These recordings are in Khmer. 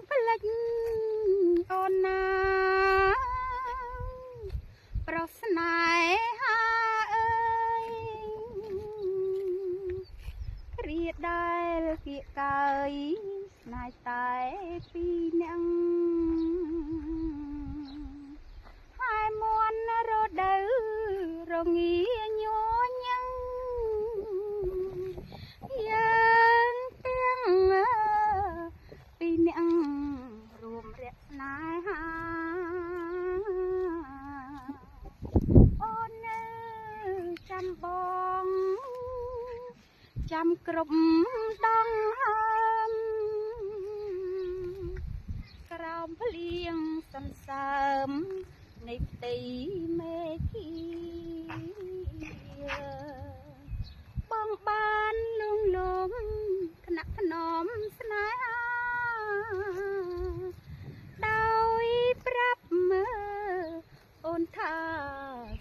ផ្លិចអូនណាប្រស្នេហាអើយគ្រាដែលគៀកកើយស្នេហ៍តែពីរនាក់ហើយមន់រដូវរងាញញឹងយើងទាំងពីរនាក់រួមរយៈស្នេហាអូននៅចាំបងចាំគ្រប់ដងហើមក្រោមភ្លៀងសន្សើមនៃផ្ទៃមេឃីបងបានលងលំថ្នាក់ថ្នមស្នេហាដោយប្រាប់មើលអូនថា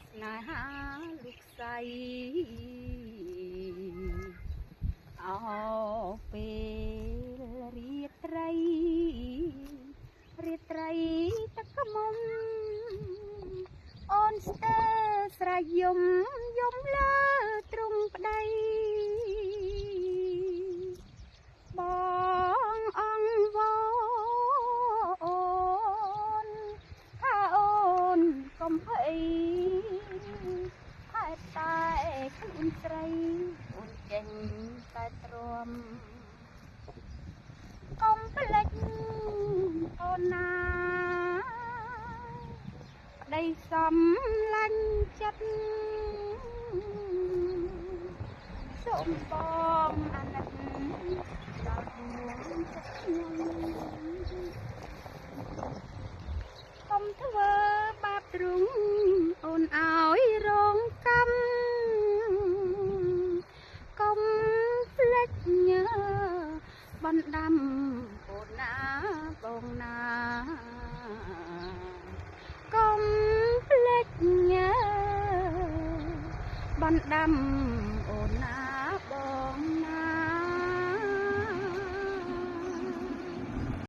ស្នេហាលុកស្អីអោពេលរាត្រីទឹកខ្មុំអូនស្ទើរស្រែកយំលើទ្រង់ប្តីបងអង្វរអូនថាអូនកុំភ័យហេតុតែខ្លួនស្រីអូនចេញតែទ្រាំកុំភ្លេចអូនណាប្តីសំឡាញ់ចិត្តសូមបងអាណិតដល់ដួងចិត្តខ្ញុំកុំធ្វើបាបទ្រង់អូនឲ្យរងកម្មកុំភ្លេចញើបណ្ដាំអូនណាបងណាកុំភ្លេចញើបណ្ដាំអូនណា